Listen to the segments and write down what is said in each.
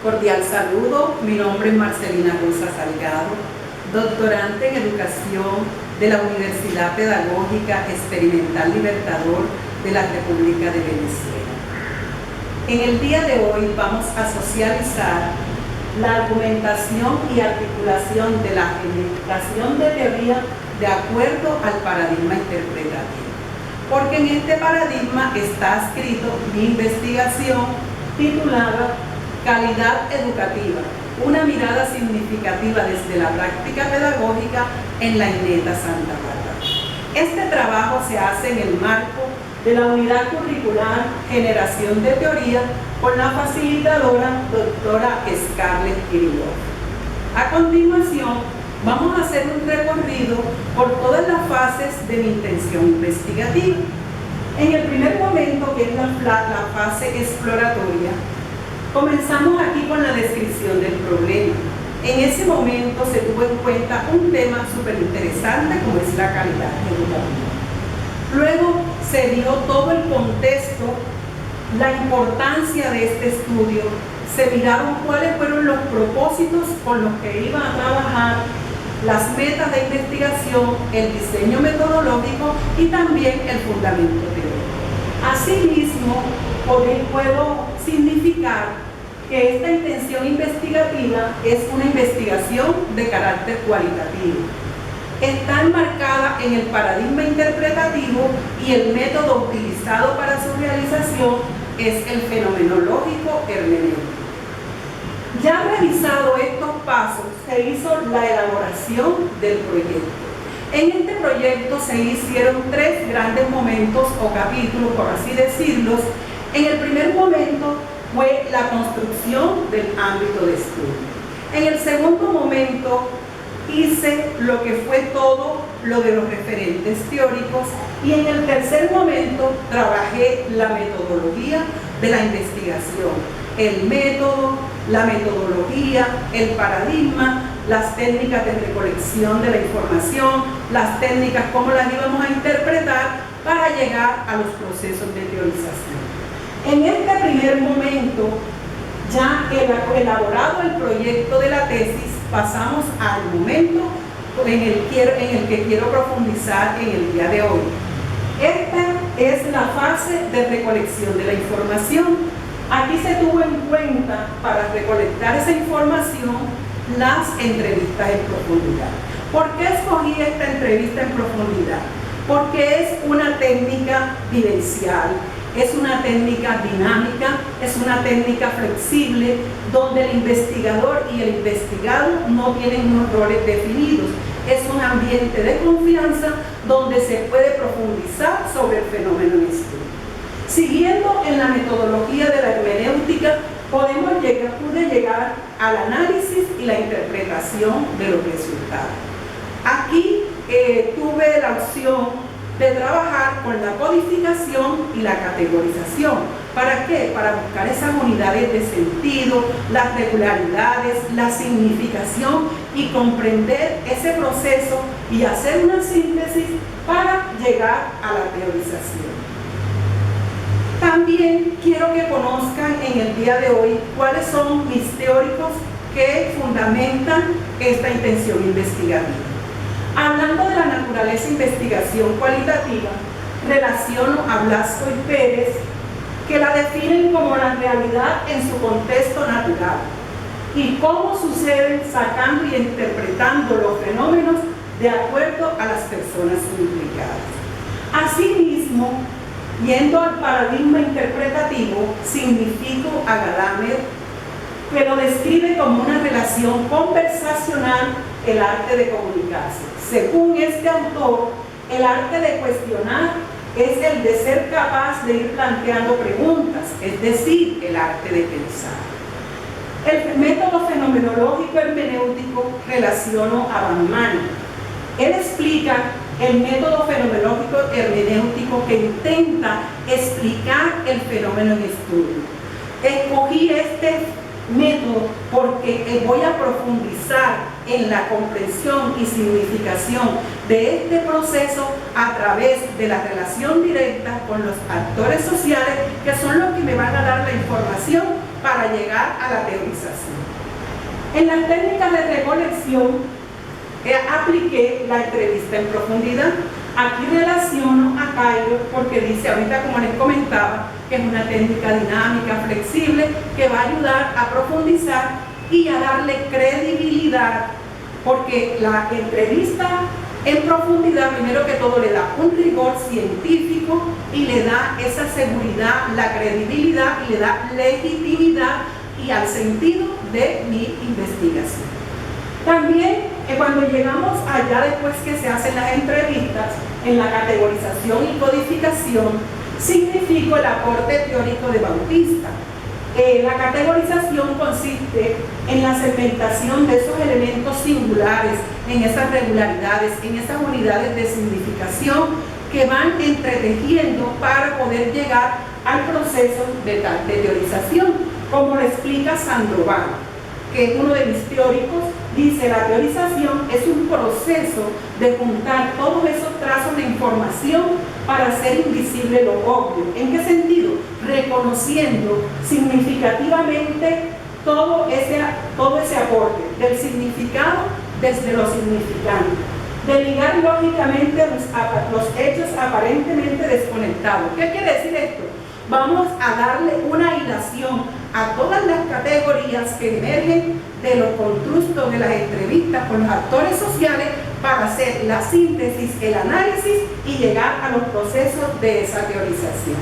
Cordial saludo, mi nombre es Marcelina Rosa Salgado, doctorante en Educación de la Universidad Pedagógica Experimental Libertador de la República de Venezuela. En el día de hoy vamos a socializar la argumentación y articulación de la generación de teoría de acuerdo al paradigma interpretativo. Porque en este paradigma está escrito mi investigación titulada Calidad Educativa, una mirada significativa desde la práctica pedagógica en la INETA Santa Bárbara. Este trabajo se hace en el marco de la unidad curricular Generación de Teoría con la facilitadora doctora Scarlett Kirillov. A continuación, vamos a hacer un recorrido por todas las fases de mi intención investigativa. En el primer momento, que es la fase exploratoria, comenzamos aquí con la descripción del problema. En ese momento se tuvo en cuenta un tema súper interesante como es la calidad educativa. Luego se dio todo el contexto, la importancia de este estudio, se miraron cuáles fueron los propósitos con los que iban a trabajar, las metas de investigación, el diseño metodológico y también el fundamento teórico. Asimismo, puedo significar que esta intención investigativa es una investigación de carácter cualitativo. Está enmarcada en el paradigma interpretativo y el método utilizado para su realización es el fenomenológico hermenéutico. Ya revisado estos pasos, se hizo la elaboración del proyecto. En este proyecto se hicieron tres grandes momentos o capítulos, por así decirlos. En el primer momento fue la construcción del ámbito de estudio. En el segundo momento hice lo que fue todo lo de los referentes teóricos y en el tercer momento trabajé la metodología de la investigación, el método, la metodología, el paradigma, las técnicas de recolección de la información, las técnicas cómo las íbamos a interpretar para llegar a los procesos de teorización. En este primer momento, ya elaborado el proyecto de la tesis, pasamos al momento en el que quiero profundizar en el día de hoy. Esta es la fase de recolección de la información. Aquí se tuvo en cuenta, para recolectar esa información, las entrevistas en profundidad. ¿Por qué escogí esta entrevista en profundidad? Porque es una técnica vivencial, es una técnica dinámica, es una técnica flexible, donde el investigador y el investigado no tienen unos roles definidos. Es un ambiente de confianza donde se puede profundizar sobre el fenómeno en estudio. Siguiendo en la metodología de la hermenéutica, pude llegar al análisis y la interpretación de los resultados. Aquí tuve la opción de trabajar con la codificación y la categorización. ¿Para qué? Para buscar esas unidades de sentido, las regularidades, la significación y comprender ese proceso y hacer una síntesis para llegar a la teorización. También quiero que conozcan en el día de hoy cuáles son mis teóricos que fundamentan esta intención investigativa. Hablando de la naturaleza investigación cualitativa, relaciono a Blasco y Pérez, que la definen como la realidad en su contexto natural y cómo suceden sacando y interpretando los fenómenos de acuerdo a las personas implicadas. Asimismo, yendo al paradigma interpretativo, significo a Gadamer, que lo describe como una relación conversacional, el arte de comunicarse. Según este autor, el arte de cuestionar es el de ser capaz de ir planteando preguntas, es decir, el arte de pensar. El método fenomenológico hermenéutico relaciono a Bauman. Él explica el método fenomenológico hermenéutico que intenta explicar el fenómeno en estudio. Escogí este método porque voy a profundizar en la comprensión y significación de este proceso a través de la relación directa con los actores sociales, que son los que me van a dar la información para llegar a la teorización. En las técnicas de recolección apliqué la entrevista en profundidad. Aquí relaciono a Cairo porque dice ahorita, como les comentaba, que es una técnica dinámica, flexible, que va a ayudar a profundizar y a darle credibilidad, porque la entrevista en profundidad, primero que todo, le da un rigor científico y le da esa seguridad, la credibilidad y le da legitimidad y al sentido de mi investigación. También cuando llegamos allá después que se hacen las entrevistas, en la categorización y codificación, significó el aporte teórico de Bautista. La categorización consiste en la segmentación de esos elementos singulares, en esas regularidades, en esas unidades de significación que van entretejiendo para poder llegar al proceso de teorización, como lo explica Sandoval, que es uno de mis teóricos. Dice: la teorización es un proceso de juntar todos esos trazos de información para hacer invisible lo obvio. ¿En qué sentido? Reconociendo significativamente todo ese aporte del significado desde lo significante, de ligar lógicamente los hechos aparentemente desconectados. ¿Qué quiere decir esto? Vamos a darle una hilación a todas las categorías que emergen de los constructos de las entrevistas con los actores sociales para hacer la síntesis, el análisis y llegar a los procesos de esa teorización.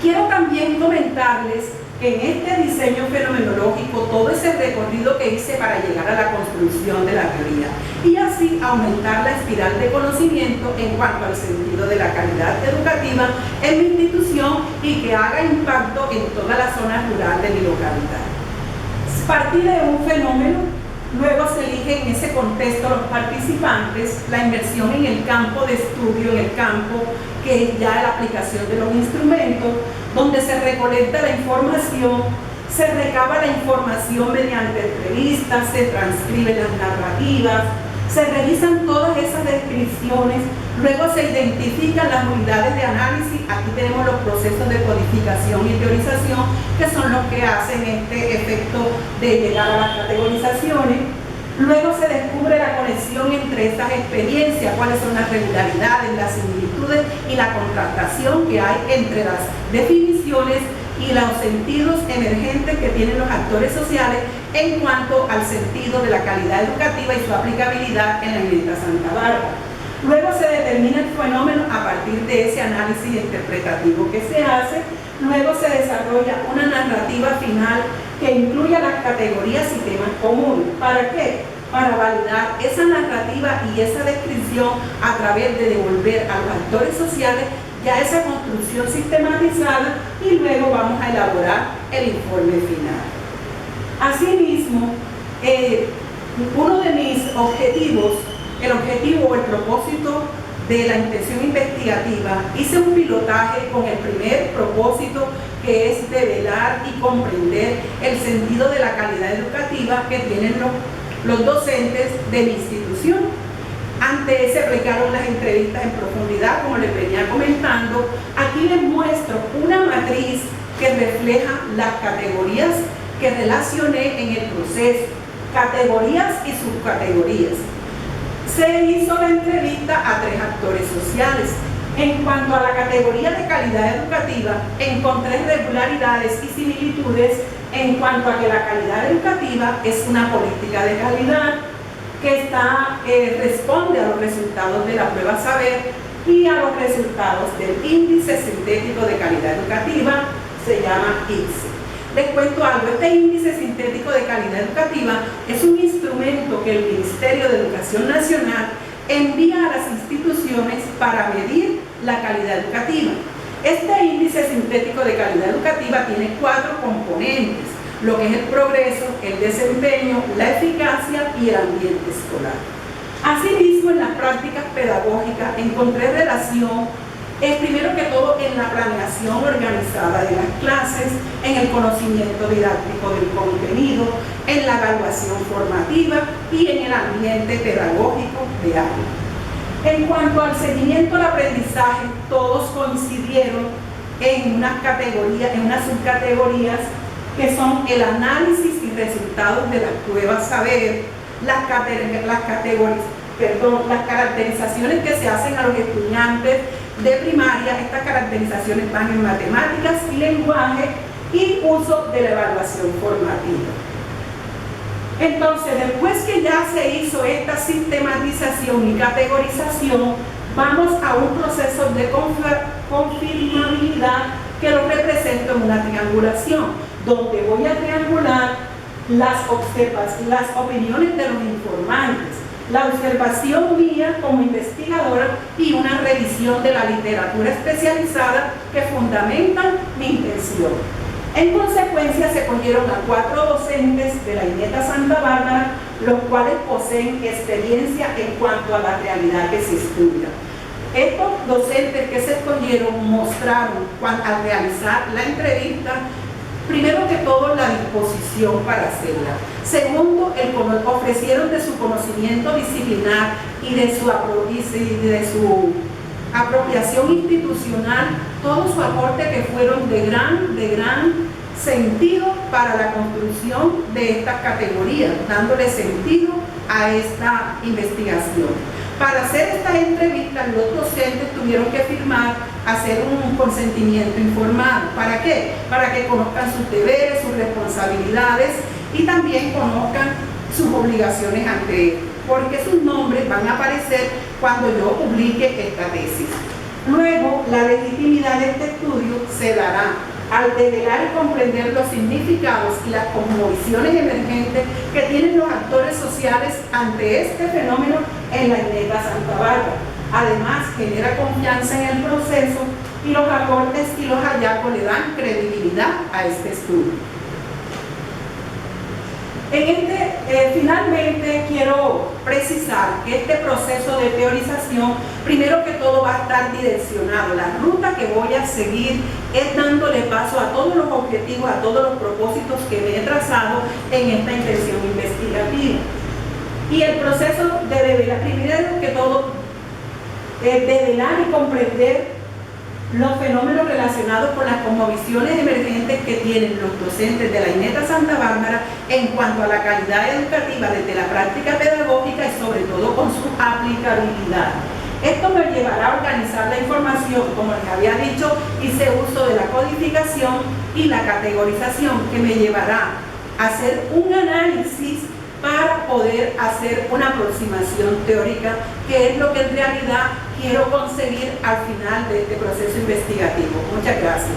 Quiero también comentarles que en este diseño fenomenológico, todo ese recorrido que hice para llegar a la construcción de la teoría y así aumentar la espiral de conocimiento en cuanto al sentido de la calidad educativa en mi institución y que haga impacto en toda la zona rural de mi localidad. Partí de un fenómeno, luego se elige en ese contexto los participantes, la inversión en el campo de estudio, en el campo que es ya la aplicación de los instrumentos, donde se recolecta la información, se recaba la información mediante entrevistas, se transcriben las narrativas, se revisan todas esas descripciones, luego se identifican las unidades de análisis. Aquí tenemos los procesos de codificación y teorización, que son los que hacen este efecto de llegar a las categorizaciones. Luego se descubre la conexión entre estas experiencias, cuáles son las regularidades, las similitudes y la contrastación que hay entre las definiciones y los sentidos emergentes que tienen los actores sociales en cuanto al sentido de la calidad educativa y su aplicabilidad en la Glorieta Santa Bárbara. Luego se determina el fenómeno a partir de ese análisis interpretativo que se hace. Luego se desarrolla una narrativa final que incluya las categorías y temas comunes. ¿Para qué? Para validar esa narrativa y esa descripción a través de devolver a los actores sociales ya esa construcción sistematizada y luego vamos a elaborar el informe final. Asimismo, uno de mis objetivos, el objetivo o el propósito de la intención investigativa, hice un pilotaje con el primer propósito, que es develar y comprender el sentido de la calidad educativa que tienen los docentes de mi institución. Antes se aplicaron las entrevistas en profundidad, como les venía comentando. Aquí les muestro una matriz que refleja las categorías que relacioné en el proceso, categorías y subcategorías. Se hizo la entrevista a 3 actores sociales. En cuanto a la categoría de calidad educativa, encontré regularidades y similitudes en cuanto a que la calidad educativa es una política de calidad que responde a los resultados de la prueba Saber y a los resultados del Índice Sintético de Calidad Educativa, se llama ICSE. Les cuento algo: este Índice Sintético de Calidad Educativa es un instrumento que el Ministerio de Educación Nacional envía a las instituciones para medir la calidad educativa. Este Índice Sintético de Calidad Educativa tiene 4 componentes: lo que es el progreso, el desempeño, la eficacia y el ambiente escolar. Asimismo, en las prácticas pedagógicas encontré relación, primero que todo, en la planeación organizada de las clases, en el conocimiento didáctico del contenido, en la evaluación formativa y en el ambiente pedagógico de aula. En cuanto al seguimiento al aprendizaje, todos coincidieron en unas subcategorías que son el análisis y resultados de las pruebas saber, las caracterizaciones que se hacen a los estudiantes de primaria. Estas caracterizaciones van en matemáticas y lenguaje y uso de la evaluación formativa. Entonces, después que ya se hizo esta sistematización y categorización, vamos a un proceso de confirmabilidad que lo represento en una triangulación, donde voy a triangular las opiniones de los informantes, la observación mía como investigadora y una revisión de la literatura especializada que fundamentan mi intención. En consecuencia, se cogieron a 4 docentes de la INETA Santa Bárbara, los cuales poseen experiencia en cuanto a la realidad que se estudia. Estos docentes que se escogieron mostraron, al realizar la entrevista, primero que todo, la disposición para hacerla. Segundo, ofrecieron de su conocimiento disciplinar y de su apropiación institucional todo su aporte, que fueron de gran sentido para la construcción de estas categorías, dándole sentido a esta investigación. Para hacer estas entrevistas, los docentes tuvieron que hacer un consentimiento informado. ¿Para qué? Para que conozcan sus deberes, sus responsabilidades y también conozcan sus obligaciones ante él, porque sus nombres van a aparecer cuando yo publique esta tesis. Luego, la legitimidad de este estudio se dará al develar y comprender los significados y las cosmovisiones emergentes que tienen los actores sociales ante este fenómeno en la INETA Santa Bárbara. Además, genera confianza en el proceso y los aportes y los hallazgos le dan credibilidad a este estudio. Finalmente, quiero precisar que este proceso de teorización, primero que todo, va a estar direccionado. La ruta que voy a seguir es dándole paso a todos los objetivos, a todos los propósitos que me he trazado en esta intención investigativa. Y el proceso de develar, primero que todo, develar y comprender los fenómenos relacionados con las cosmovisiones emergentes que tienen los docentes de la INETA Santa Bárbara en cuanto a la calidad educativa desde la práctica pedagógica y sobre todo con su aplicabilidad. Esto me llevará a organizar la información, como les había dicho, hice uso de la codificación y la categorización, que me llevará a hacer un análisis para poder hacer una aproximación teórica, que es lo que en realidad quiero conseguir al final de este proceso investigativo. Muchas gracias.